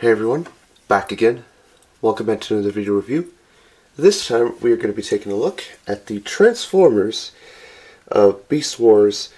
Hey everyone, back again. Welcome back to another video review. This time we are going to be taking a look at the Transformers Beast Wars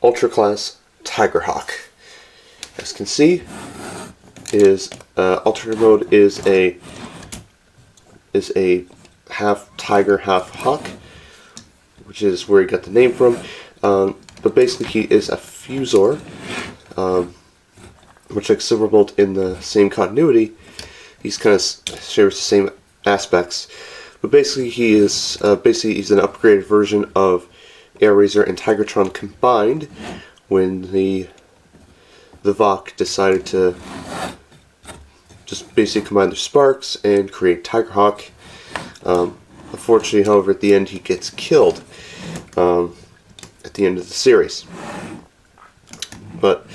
Ultra Class TigerHawk. As you can see, his alternate mode is a half tiger, half hawk, which is where he got the name from. But basically, he is a Fuzor. Much like Silverbolt in the same continuity, he's kind of shares the same aspects. But basically, he's an upgraded version of Airazor and Tigertron combined when the Vok decided to just basically combine their sparks and create TigerHawk. Unfortunately, however, at the end he gets killed at the end of the series. But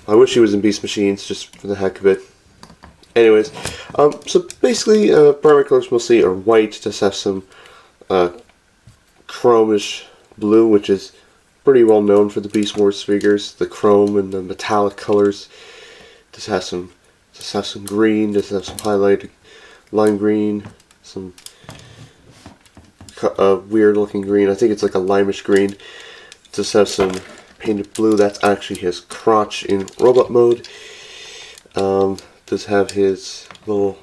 I wish he was in Beast Machines, just for the heck of it. Anyways, so basically, primary colors mostly are white, just have some chromish blue, which is pretty well known for the Beast Wars figures. The chrome and the metallic colors. Just have some green, just have some highlighted lime green, some weird looking green. I think it's like a limeish green. Just have some painted blue. That's actually his crotch in robot mode. Does have his little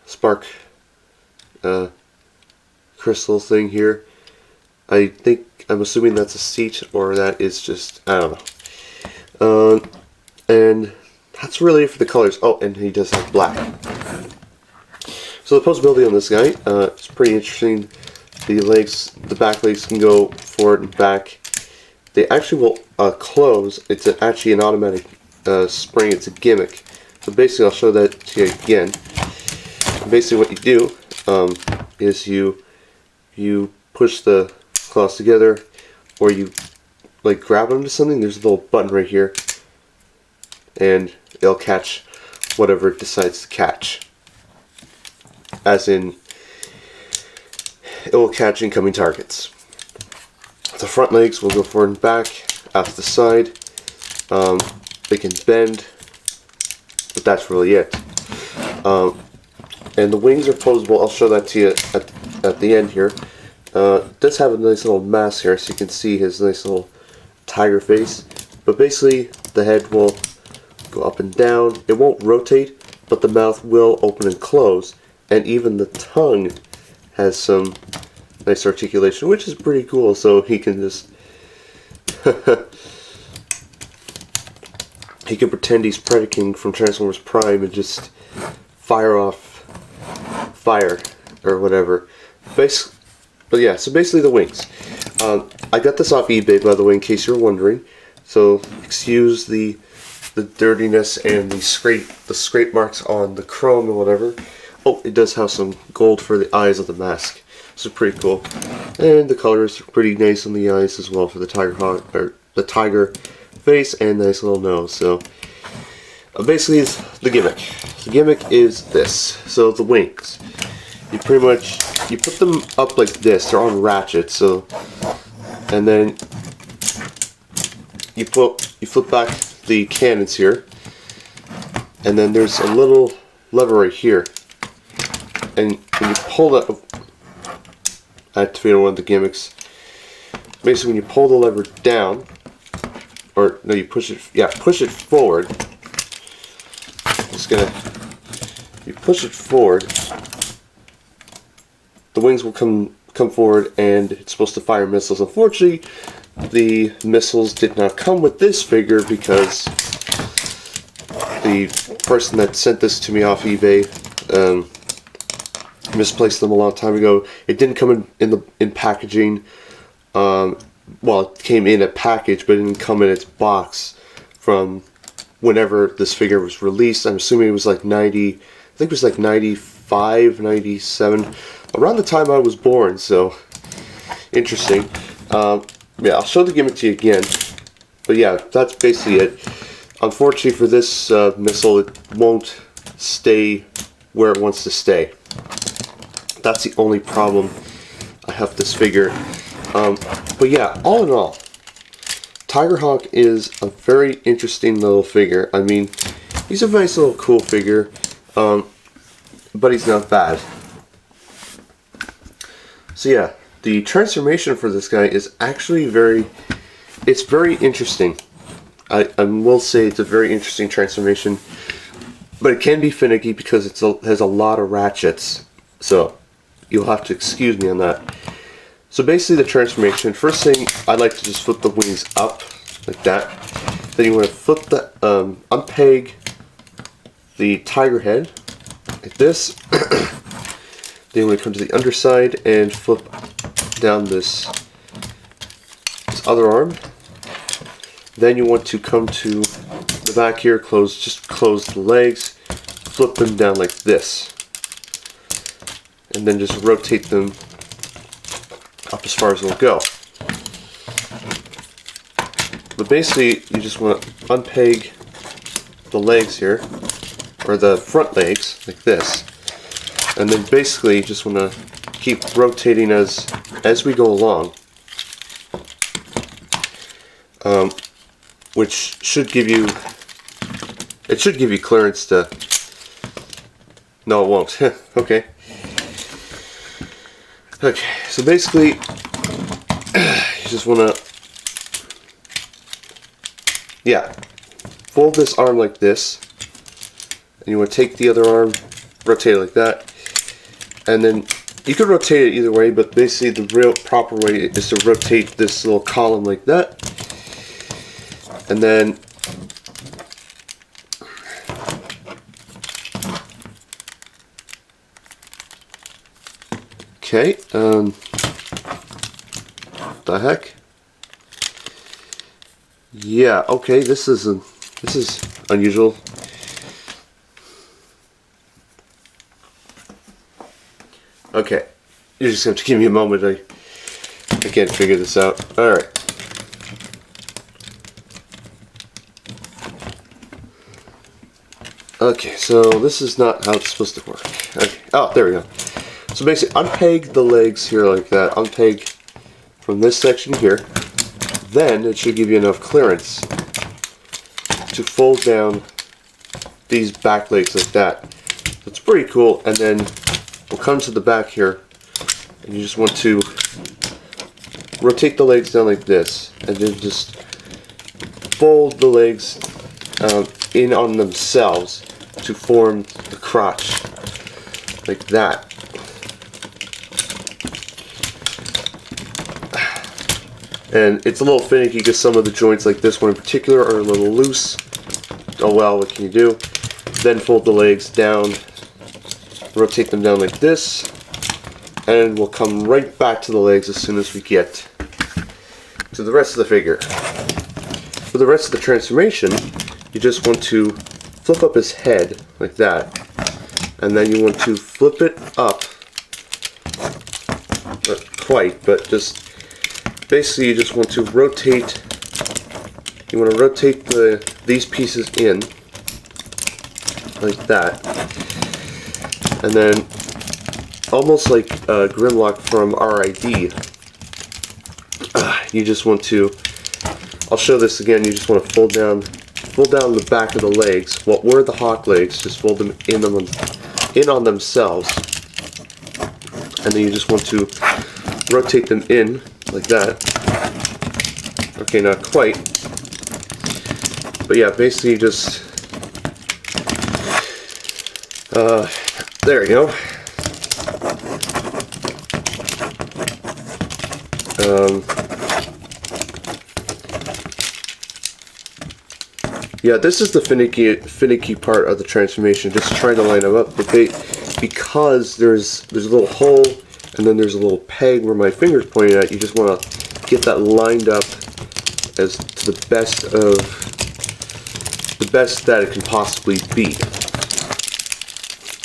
spark crystal thing here. I'm assuming that's a seat, or that is just, I don't know. And that's really it for the colors. Oh, and he does have black. So the posability on this guy is pretty interesting. The back legs can go forward and back. They actually will close. It's actually an automatic spring. It's a gimmick. So basically, I'll show that to you again. Basically, what you do is you push the claws together, or you like grab onto something. There's a little button right here, and it'll catch whatever it decides to catch. As in, it will catch incoming targets. The front legs will go forward and back, out to the side. They can bend, but that's really it. And the wings are posable. I'll show that to you at the end here. It does have a nice little mask here, so you can see his nice little tiger face. But basically, the head will go up and down. It won't rotate, but the mouth will open and close. And even the tongue has some nice articulation, which is pretty cool. So he can just he can pretend he's Predaking from Transformers Prime and just fire off fire or whatever. But yeah, so basically the wings. I got this off eBay, by the way, in case you're wondering. So excuse the dirtiness and the scrape marks on the chrome and whatever. Oh, it does have some gold for the eyes of the mask. So pretty cool. And the colors are pretty nice on the eyes as well for the TigerHawk, or the tiger face, and nice little nose. So basically it's the gimmick. The gimmick is this. So the wings. You pretty much put them up like this. They're on ratchets. So, and then you flip back the cannons here, and then there's a little lever right here. And when you pull that, activate one of the gimmicks. Basically, when you pull the lever down, or no, you push it forward. You push it forward. The wings will come forward, and it's supposed to fire missiles. Unfortunately, the missiles did not come with this figure because the person that sent this to me off eBay misplaced them a long time ago. It didn't come in packaging. Well, it came in a package, but it didn't come in its box from whenever this figure was released. I'm assuming it was like 90. I think it was like 95, 97, around the time I was born. So interesting. Yeah, I'll show the gimmick to you again. But yeah, that's basically it. Unfortunately for this missile, it won't stay where it wants to stay. That's the only problem I have with this figure. But yeah, all in all, TigerHawk is a very interesting little figure. I mean, he's a nice little cool figure, but he's not bad. So yeah, the transformation for this guy is actually very interesting. I will say it's a very interesting transformation, but it can be finicky because it has a lot of ratchets, so you'll have to excuse me on that. So basically the transformation, first thing, I like to just flip the wings up like that. Then you want to flip the, unpeg the tiger head like this. Then you want to come to the underside and flip down this other arm. Then you want to come to the back here, just close the legs, flip them down like this. And then just rotate them up as far as it'll go. But basically, you just want to unpeg the legs here, or the front legs, like this. And then basically, you just want to keep rotating as we go along. Which should give you, clearance to, no it won't, okay. Okay, so basically, you just want to, yeah, fold this arm like this, and you want to take the other arm, rotate it like that, and then you could rotate it either way, but basically the real proper way is to rotate this little column like that, and then okay, the heck? Yeah, okay, this is unusual. Okay, you just have to give me a moment. I can't figure this out. All right. Okay, so this is not how it's supposed to work. Okay. Oh, there we go. So basically, unpeg the legs here like that. Unpeg from this section here. Then it should give you enough clearance to fold down these back legs like that. It's pretty cool. And then we'll come to the back here, and you just want to rotate the legs down like this, and then just fold the legs in on themselves to form the crotch like that. And it's a little finicky because some of the joints, like this one in particular, are a little loose. Oh well, what can you do? Then fold the legs down, rotate them down like this, and we'll come right back to the legs as soon as we get to the rest of the figure. For the rest of the transformation, you just want to flip up his head like that, and then you want to flip it up, not quite, but just basically you just want to rotate. You want to rotate these pieces in like that, and then almost like Grimlock from RID, you just want to, I'll show this again, you just want to fold down the back of the legs. What were the hawk legs, just fold them in on themselves, and then you just want to rotate them in like that. Okay, not quite, but yeah, basically just there you go. Yeah, this is the finicky part of the transformation, just trying to line them up. But because there's a little hole and then there's a little peg where my finger's pointing at, you just want to get that lined up as to the best that it can possibly be.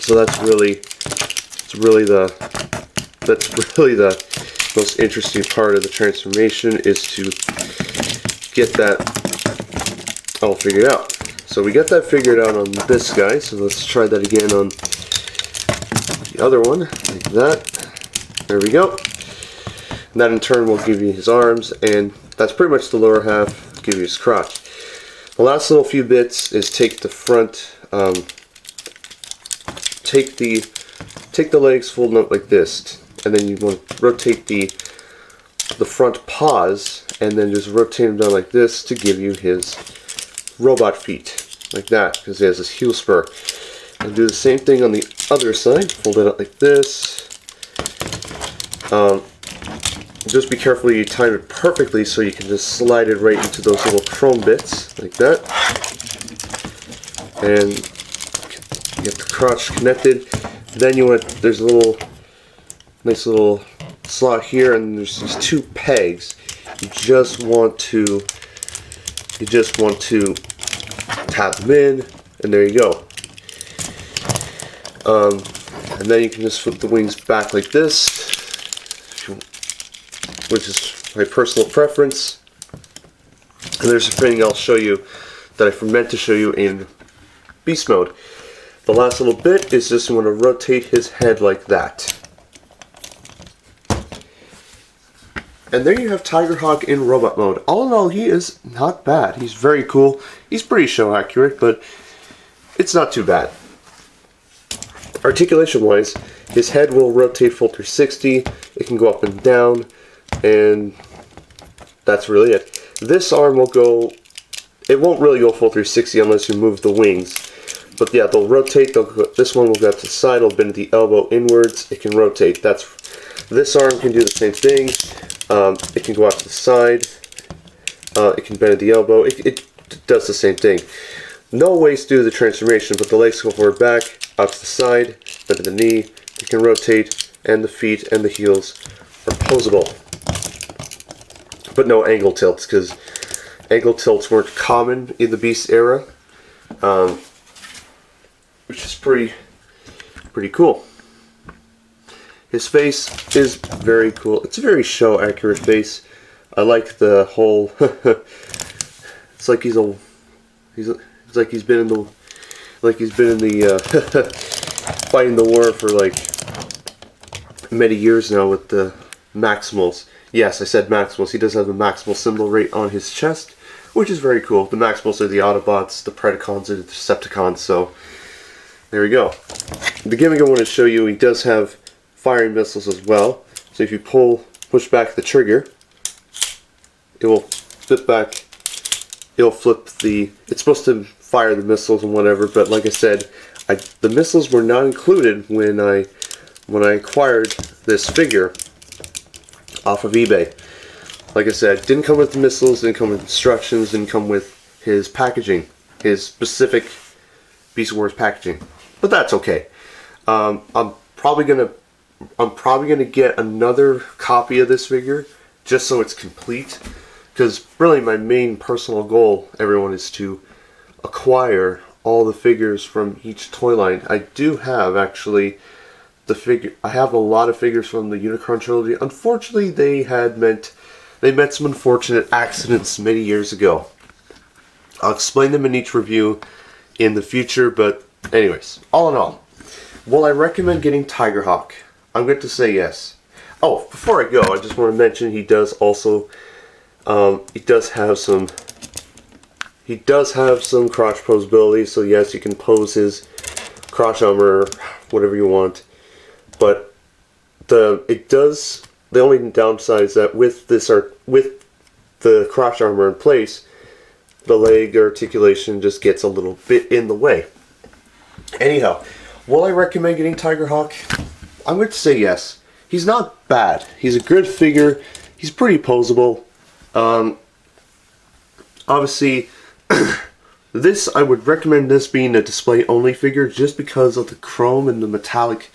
So that's really the most interesting part of the transformation, is to get that all figured out. So we got that figured out on this guy, so let's try that again on the other one, like that. There we go. And that in turn will give you his arms, and that's pretty much the lower half, give you his crotch. The last little few bits is take the front take the legs, fold them up like this, and then you want to rotate the front paws, and then just rotate them down like this to give you his robot feet, like that, because he has this heel spur. And do the same thing on the other side. Fold it up like this. Just be careful you time it perfectly so you can just slide it right into those little chrome bits, like that. And get the crotch connected. Then you want, there's a little, nice little slot here, and there's these two pegs. You just want to tap them in, and there you go. And then you can just flip the wings back like this, which is my personal preference. And there's something I'll show you that I meant to show you in beast mode. The last little bit is just you want to rotate his head like that. And there you have TigerHawk in robot mode. All in all, he is not bad. He's very cool. He's pretty show accurate, but it's not too bad. Articulation wise, his head will rotate full 360. It can go up and down, and that's really it. This arm will go, it won't really go full 360 unless you move the wings. But yeah, they'll rotate. This one will go to the side. It'll bend the elbow inwards. It can rotate. This arm can do the same thing. It can go out to the side. It can bend the elbow. It does the same thing. No ways to do the transformation, but the legs go forward, back, out to the side, bend the knee. It can rotate, and the feet and the heels are posable. But no angle tilts, because angle tilts weren't common in the Beast era, which is pretty cool. His face is very cool. It's a very show accurate face. I like the whole. It's like he's been in the fighting the war for like many years now with the Maximals. Yes, I said Maximals. He does have the Maximal symbol right on his chest, which is very cool. The Maximals are the Autobots, the Predacons are the Decepticons, so there we go. The gimmick I want to show you, he does have firing missiles as well. So if you push back the trigger, it will flip back. It'll flip the. It's supposed to fire the missiles and whatever, but like I said, the missiles were not included when I acquired this figure off of eBay. Like I said, didn't come with the missiles, didn't come with instructions, didn't come with his packaging, his specific Beast Wars packaging. But that's okay. I'm probably gonna get another copy of this figure just so it's complete, because really my main personal goal, everyone, is to acquire all the figures from each toy line. I do have actually I have a lot of figures from the Unicron trilogy. Unfortunately, they met some unfortunate accidents many years ago. I'll explain them in each review in the future, but anyways, all in all, will I recommend getting TigerHawk? I'm going to say yes. Oh, before I go, I just want to mention he does also, he does have some crotch posability, so yes, you can pose his crotch armor, whatever you want. But the only downside is that with the crotch armor in place, the leg articulation just gets a little bit in the way. Anyhow, will I recommend getting TigerHawk? I'm going to say yes. He's not bad. He's a good figure. He's pretty posable. Obviously, I would recommend this being a display-only figure just because of the chrome and the metallic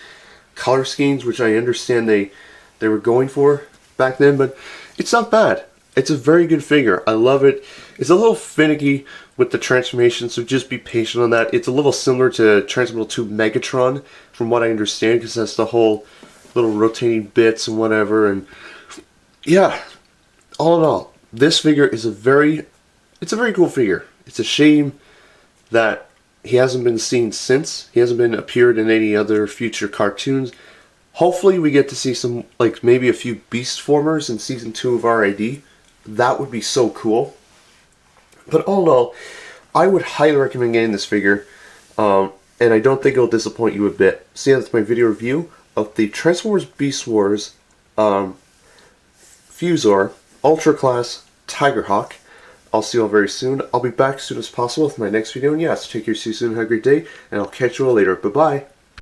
color schemes, which I understand they were going for back then, but it's not bad. It's a very good figure. I love it. It's a little finicky with the transformation, so just be patient on that. It's a little similar to Transmetal 2 Megatron, from what I understand, because that's the whole little rotating bits and whatever. And yeah, all in all, this figure is a very cool figure. It's a shame that he hasn't been seen since. He hasn't been appeared in any other future cartoons. Hopefully we get to see some, like maybe a few Beast Formers in Season 2 of RID. That would be so cool. But all in all, I would highly recommend getting this figure. And I don't think it'll disappoint you a bit. So yeah, that's my video review of the Transformers Beast Wars Fuzor Ultra Class TigerHawk. I'll see you all very soon. I'll be back as soon as possible with my next video. And yeah, so take care, see you soon, have a great day, and I'll catch you all later. Bye-bye.